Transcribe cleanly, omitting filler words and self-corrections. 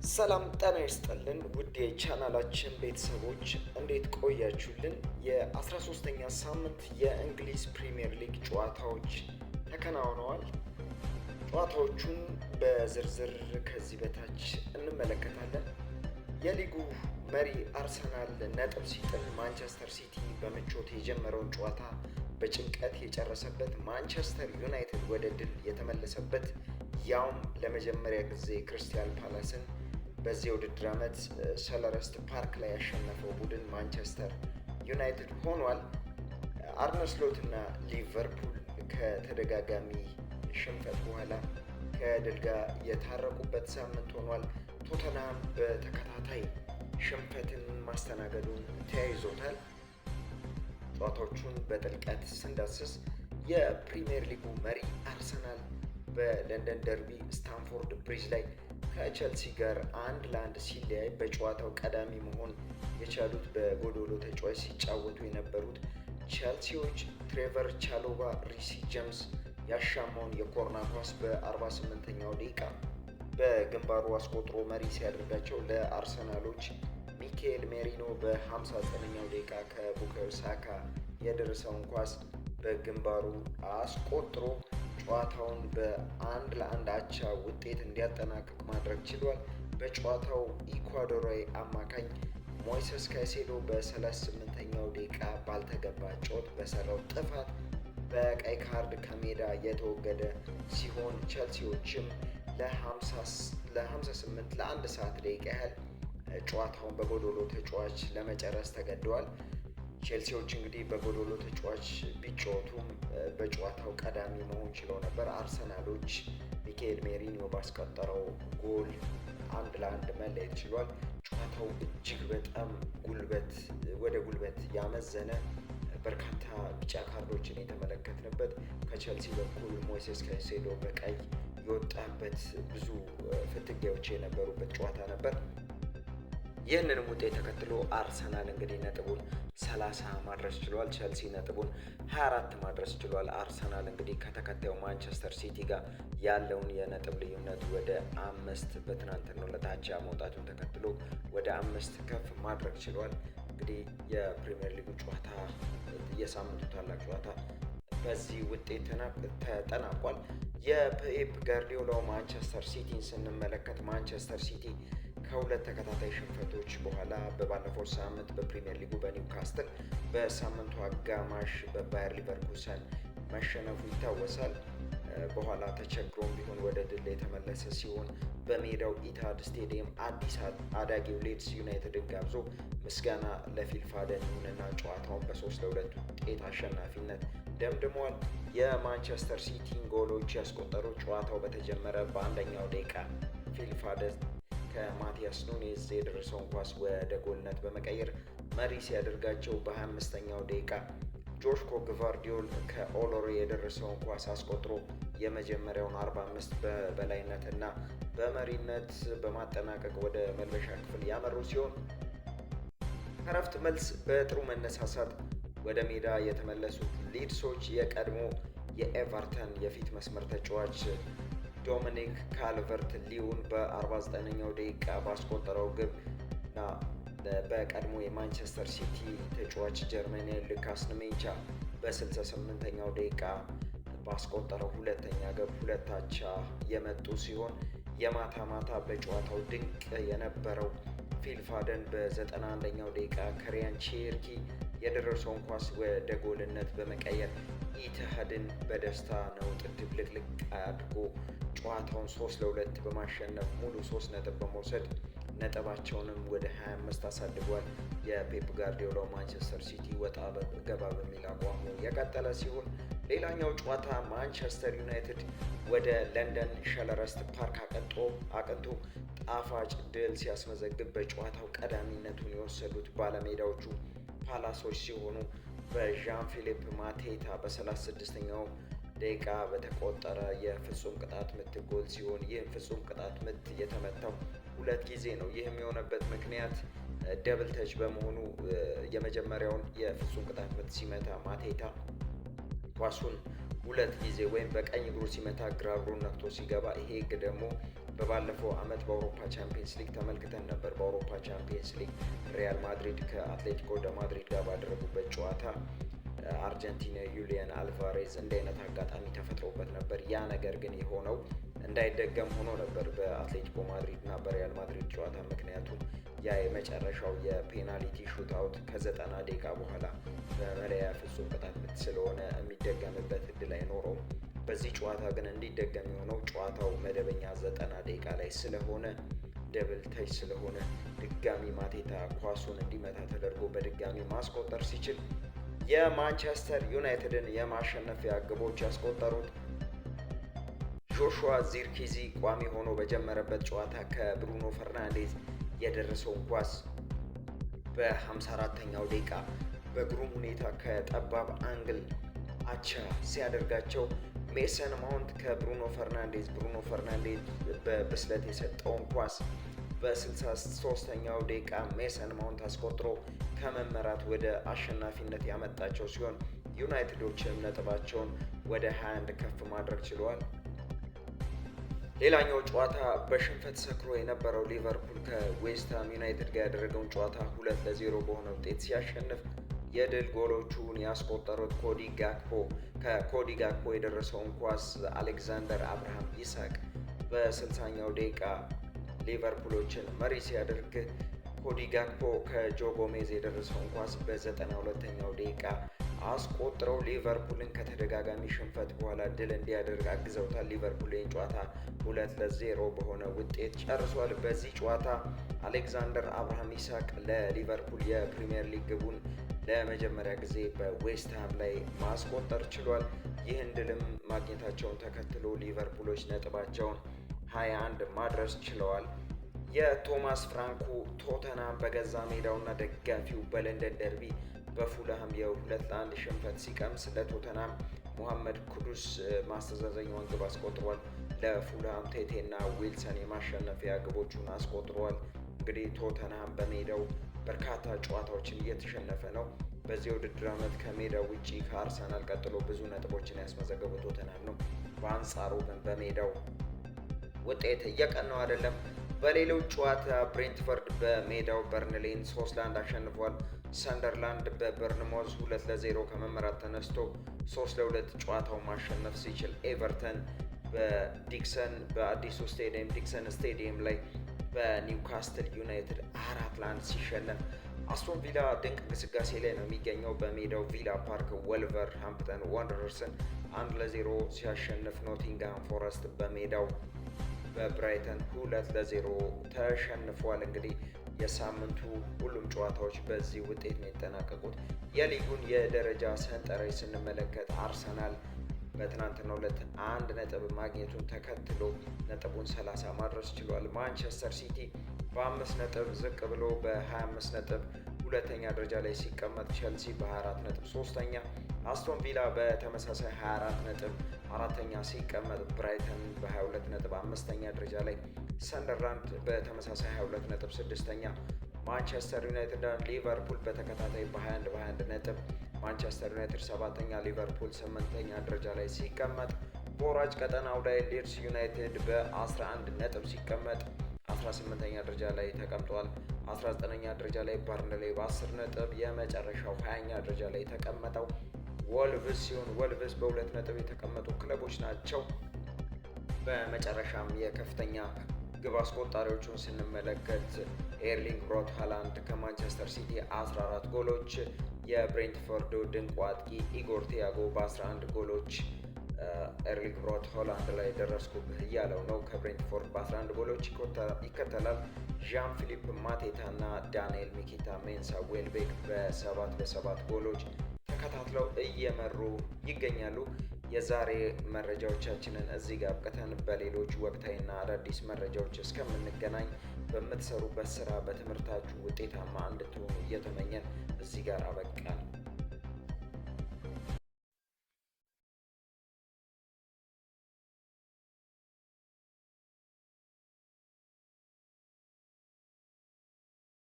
ሰላም ጤና ይስጥልን ውድ የቻናላችን ቤተሰቦች እንዴት ቆያችሁልን? የ13ኛ ሳምንት የእንግሊዝ ፕሪሚየር ሊግ ጨዋታዎች ተከናውነዋል። ጨዋታዎቹን በዝርዝር ከዚህ በታች እንመለከታለን። የሊጉ መሪ አርሰናል ነጥብ ሲጥል ማንቸስተር ሲቲ በምቾት የጀመረውን ጨዋታ በጭንቀት የጨረሰበት፣ ማንቸስተር ዩናይትድ ወደ ድል የተመለሰበት ያውም ለመጀመሪያ ጊዜ ክሪስታል ፓላስን በዚህ የውድድር ዓመት ሰለረስት ፓርክ ላይ ያሸነፈው ቡድን ማንቸስተር ዩናይትድ ሆኗል። አርነ ስሎት እና ሊቨርፑል ከተደጋጋሚ ሽንፈት በኋላ ከድል ጋር የታረቁበት ሳምንት ሆኗል። ቶተንሃም በተከታታይ ሽንፈትን ማስተናገዱን ተያይዞታል። ጨዋታዎቹን በጥልቀት ስንዳስስ የፕሪሚየር ሊጉ መሪ አርሰናል በለንደን ደርቢ ስታንፎርድ ብሪጅ ላይ ከቸልሲ ጋር 1-1 ሲለያይ በጨዋታው ቀዳሚ መሆን የቻሉት በጎዶሎ ተጫዋች ሲጫወቱ የነበሩት ቸልሲዎች ትሬቨር ቻሎባ ሪሲ ጄምስ ያሻማውን የኮርና ኳስ በ48ኛው ደቂቃ በግንባሩ አስቆጥሮ መሪ ሲያደርጋቸው፣ ለአርሰናሎች ሚካኤል ሜሪኖ በ59ኛው ደቂቃ ከቡካዮ ሳካ የደረሰውን ኳስ በግንባሩ አስቆጥሮ ጨዋታውን በ1-1 አቻ ውጤት እንዲያጠናቅቅ ማድረግ ችሏል። በጨዋታው ኢኳዶራዊ አማካኝ ሞይሰስ ካይሴዶ በ38ኛው ደቂቃ ባልተገባ ጨዋታ በሰራው ጥፋት በቀይ ካርድ ከሜዳ የተወገደ ሲሆን ቸልሲዎችም ለ58 ለ1 ሰዓት ደቂቃ ያህል ጨዋታውን በጎዶሎ ተጫዋች ለመጨረስ ተገደዋል። ቼልሲዎች እንግዲህ በጎዶሎ ተጫዋች ቢጫወቱም በጨዋታው ቀዳሚ መሆን ችለው ነበር። አርሰናሎች ሚካኤል ሜሪኖ ባስቆጠረው ጎል 1-1 መለየት ችሏል። ጨዋታው እጅግ በጣም ወደ ጉልበት ያመዘነ በርካታ ቢጫ ካርዶችን የተመለከትንበት፣ ከቼልሲ በኩል ሞይሴስ ካይሴዶ በቀይ የወጣበት ብዙ ፍትጊያዎች የነበሩበት ጨዋታ ነበር። ይህንንም ውጤት ተከትሎ አርሰናል እንግዲህ ነጥቡን 30 ማድረስ ችሏል። ቸልሲ ነጥቡን 24 ማድረስ ችሏል። አርሰናል እንግዲህ ከተከታዩ ማንቸስተር ሲቲ ጋር ያለውን የነጥብ ልዩነት ወደ 5 በትናንትናው ዕለት አቻ መውጣቱን ተከትሎ ወደ 5 ከፍ ማድረግ ችሏል። እንግዲህ የፕሪሚየር ሊጉ ጨዋታ የሳምንቱ ታላቅ ጨዋታ በዚህ ውጤት ተጠናቋል። የፔፕ ጋርዲዮላው ማንቸስተር ሲቲን ስንመለከት ማንቸስተር ሲቲ ከሁለት ተከታታይ ሽንፈቶች በኋላ በባለፈው ሳምንት በፕሪሚየር ሊጉ በኒውካስትል በሳምንቱ አጋማሽ በባየር ሊቨርኩሰን መሸነፉ ይታወሳል። በኋላ ተቸግሮም ቢሆን ወደ ድል የተመለሰ ሲሆን በሜዳው ኢታድ ስቴዲየም አዲስ አዳጊው ሌድስ ዩናይትድን ጋብዞ ምስጋና ለፊል ፎደን ይሁንና ጨዋታውን በ3-2 ውጤት አሸናፊነት ደምድመዋል። የማንቸስተር ሲቲን ጎሎች ያስቆጠሩ ጨዋታው በተጀመረ በአንደኛው ደቂቃ ፊል ፎደን ከማቲያስ ኑኔዝ የደረሰውን ኳስ ወደ ጎልነት በመቀየር መሪ ሲያደርጋቸው፣ በ25ኛው ደቂቃ ጆሽኮ ግቫርዲዮል ከኦሎሬ የደረሰውን ኳስ አስቆጥሮ የመጀመሪያውን 45 በበላይነት እና በመሪነት በማጠናቀቅ ወደ መልበሻ ክፍል ያመሩ ሲሆን ከረፍት መልስ በጥሩ መነሳሳት ወደ ሜዳ የተመለሱት ሊድሶች የቀድሞ የኤቨርተን የፊት መስመር ተጫዋች ዶሚኒክ ካልቨርት ሊውን በ49ኛው ደቂቃ ባስቆጠረው ግብ እና በቀድሞ የማንቸስተር ሲቲ ተጫዋች ጀርመናዊ ሉካስ ኒሜንቻ በ68ኛው ደቂቃ ባስቆጠረው ሁለተኛ ግብ 2-አቻ የመጡ ሲሆን የማታ ማታ በጨዋታው ድንቅ የነበረው ፊል ፎደን በ91ኛው ደቂቃ ከሪያን ቼርኪ የደረሰውን ኳስ ወደ ጎልነት በመቀየር ኢትሃድን በደስታ ነውጥ ድብልቅልቅ አድርጎ ጨዋታውን 3-2 በማሸነፍ ሙሉ 3 ነጥብ በመውሰድ ነጥባቸውንም ወደ 25 አሳድጓል። የፔፕ ጋርዲዮላው ማንቸስተር ሲቲ ወጣ ገባ በሚል አቋሙ የቀጠለ ሲሆን ሌላኛው ጨዋታ ማንቸስተር ዩናይትድ ወደ ለንደን ሸለረስት ፓርክ አቅንቶ ጣፋጭ ድል ሲያስመዘግብ በጨዋታው ቀዳሚነቱን የወሰዱት ባለሜዳዎቹ ፓላሶች ሲሆኑ በዣን ፊሊፕ ማቴታ በ36ኛው ደቂቃ በተቆጠረ የፍጹም ቅጣት ምት ጎል ሲሆን ይህም ፍጹም ቅጣት ምት የተመታው 2 ጊዜ ነው። ይህም የሆነበት ምክንያት ደብል ተች በመሆኑ የመጀመሪያውን የፍጹም ቅጣት ምት ሲመታ ማቴታ ኳሱን 2 ጊዜ ወይም በቀኝ እግሩ ሲመታ ግራ እግሩን ነክቶ ሲገባ፣ ይሄ ደግሞ በባለፈው ዓመት በአውሮፓ ቻምፒየንስ ሊግ ተመልክተን ነበር። በአውሮፓ ቻምፒየንስ ሊግ ሪያል ማድሪድ ከአትሌቲኮ ደ ማድሪድ ጋር ባደረጉበት ጨዋታ አርጀንቲና ዩሊያን አልቫሬዝ እንዲህ አይነት አጋጣሚ ተፈጥሮበት ነበር። ያ ነገር ግን የሆነው እንዳይደገም ሆኖ ነበር በአትሌቲኮ ማድሪድ እና በሪያል ማድሪድ ጨዋታ። ምክንያቱም ያ የመጨረሻው የፔናልቲ ሹትአውት ከ90 ደቂቃ በኋላ በመለያ ፍጹም ቅጣት ምት ስለሆነ የሚደገምበት እድል አይኖረውም። በዚህ ጨዋታ ግን እንዲደገም የሆነው ጨዋታው መደበኛ 90 ደቂቃ ላይ ስለሆነ ደብል ተች ስለሆነ ድጋሚ ማቴታ ኳሱን እንዲመታ ተደርጎ በድጋሚ ማስቆጠር ሲችል የማንቸስተር ዩናይትድን የማሸነፊያ ግቦች ያስቆጠሩት ጆሹዋ ዚርክዚ ቋሚ ሆኖ በጀመረበት ጨዋታ ከብሩኖ ፈርናንዴዝ የደረሰውን ኳስ በ54ኛው ደቂቃ በግሩም ሁኔታ ከጠባብ አንግል አቻ ሲያደርጋቸው ሜሰን ማውንት ከብሩኖ ፈርናንዴዝ በብስለት የሰጠውን ኳስ በ63ኛው ደቂቃ ሜሰን ማውንት አስቆጥሮ ከመመራት ወደ አሸናፊነት ያመጣቸው ሲሆን ዩናይትዶችም ነጥባቸውን ወደ 21 ከፍ ማድረግ ችለዋል። ሌላኛው ጨዋታ በሽንፈት ሰክሮ የነበረው ሊቨርፑል ከዌስትሃም ዩናይትድ ጋር ያደረገውን ጨዋታ 2-0 በሆነ ውጤት ሲያሸንፍ የድል ጎሎቹን ያስቆጠሩት ከኮዲ ጋክፖ የደረሰውን ኳስ አሌክዛንደር አብርሃም ይስሐቅ በ60ኛው ደቂቃ ሊቨርፑሎችን መሪ ሲያደርግ ኮዲ ጋክፖ ከጆ ጎሜዝ የደረሰውን ኳስ በ92ኛው ደቂቃ አስቆጥረው ሊቨርፑልን ከተደጋጋሚ ሽንፈት በኋላ ድል እንዲያደርግ አግዘውታል። ሊቨርፑል ይህን ጨዋታ 2-0 በሆነ ውጤት ጨርሷል። በዚህ ጨዋታ አሌክዛንደር አብርሃም ይስሐቅ ለሊቨርፑል የፕሪሚየር ሊግ ግቡን ለመጀመሪያ ጊዜ በዌስትሃም ላይ ማስቆጠር ችሏል። ይህን ድልም ማግኘታቸውን ተከትሎ ሊቨርፑሎች ነጥባቸውን 21 ማድረስ ችለዋል። የቶማስ ፍራንኩ ቶተናም በገዛ ሜዳውና ደጋፊው በለንደን ደርቢ በፉልሃም የ2-1 ሽንፈት ሲቀምስ ለቶተናም ሙሐመድ ኩዱስ ማስተዛዘኛውን ግብ አስቆጥሯል። ለፉልሃም ቴቴና ዊልሰን የማሸነፊያ ግቦቹን አስቆጥሯል። እንግዲህ ቶተናም በሜዳው በርካታ ጨዋታዎችን እየተሸነፈ ነው። በዚህ ውድድር ዓመት ከሜዳው ውጪ ከአርሰናል ቀጥሎ ብዙ ነጥቦችን ያስመዘገቡ ቶተናም ነው። በአንጻሩ ግን በሜዳው ውጤት እየቀናው አይደለም። በሌሎች ጨዋታ ብሬንትፈርድ በሜዳው በርንሌን 3-1 አሸንፏል። ሰንደርላንድ በበርንሞዝ 2-0 ከመመራት ተነስቶ 3-2 ጨዋታው ማሸነፍ ሲችል ኤቨርተን በአዲሱ ስቴዲየም ዲክሰን ስቴዲየም ላይ በኒውካስትል ዩናይትድ 4-1 ሲሸነፍ፣ አስቶን ቪላ ድንቅ ግስጋሴ ላይ ነው የሚገኘው። በሜዳው ቪላ ፓርክ ወልቨርሃምፕተን ዋንደረርስን 1-0 ሲያሸንፍ፣ ኖቲንግሃም ፎረስት በሜዳው በብራይተን 2-0 ተሸንፏል። እንግዲህ የሳምንቱ ሁሉም ጨዋታዎች በዚህ ውጤት ነው የተጠናቀቁት። የሊጉን የደረጃ ሰንጠረዥ ስንመለከት አርሰናል በትናንትናው ዕለት 1 ነጥብ ማግኘቱን ተከትሎ ነጥቡን 30 ማድረስ ችሏል። ማንቸስተር ሲቲ በ5 ነጥብ ዝቅ ብሎ በ25 ነጥብ ሁለተኛ ደረጃ ላይ ሲቀመጥ፣ ቸልሲ በ24 ነጥብ ሶስተኛ፣ አስቶን ቪላ በተመሳሳይ 24 ነጥብ አራተኛ ሲቀመጥ፣ ብራይተን በ22 ነጥብ አምስተኛ ደረጃ ላይ፣ ሰንደርላንድ በተመሳሳይ 22 ነጥብ ስድስተኛ፣ ማንቸስተር ዩናይትድ እና ሊቨርፑል በተከታታይ በ21 ነጥብ ማንቸስተር ዩናይትድ ሰባተኛ፣ ሊቨርፑል 8ኛ ደረጃ ላይ ሲቀመጥ፣ በወራጅ ቀጠናው ላይ ሊድስ ዩናይትድ በ11 ነጥብ ሲቀመጥ 18ኛ ደረጃ ላይ ተቀምጧል። 19ኛ ደረጃ ላይ በርንሌይ በ10 ነጥብ የመጨረሻው 20ኛ ደረጃ ላይ የተቀመጠው ወልቭስ ሲሆን ወልቭስ በ2 ነጥብ የተቀመጡ ክለቦች ናቸው። በመጨረሻም የከፍተኛ ግብ አስቆጣሪዎቹን ስንመለከት ኤርሊንግ ብሮት ሃላንድ ከማንቸስተር ሲቲ 14 ጎሎች፣ የብሬንትፎርድ ድንቁ አጥቂ ኢጎር ቲያጎ በ11 ጎሎች ኤርሊንግ ብሮት ሃላንድ ላይ ደረስኩብህ እያለው ነው። ከብሬንትፎርድ በ11 ጎሎች ይከተላል። ዣን ፊሊፕ ማቴታ እና ዳንኤል ሚኪታ ሜንሳ ዌልቤክ በ7 ጎሎች ተከታትለው እየመሩ ይገኛሉ። የዛሬ መረጃዎቻችንን እዚህ ጋር አብቅተን በሌሎች ወቅታዊና አዳዲስ መረጃዎች እስከምንገናኝ በምትሰሩበት ስራ በትምህርታችሁ ውጤታማ እንድትሆኑ እየተመኘን እዚህ ጋር አበቃን።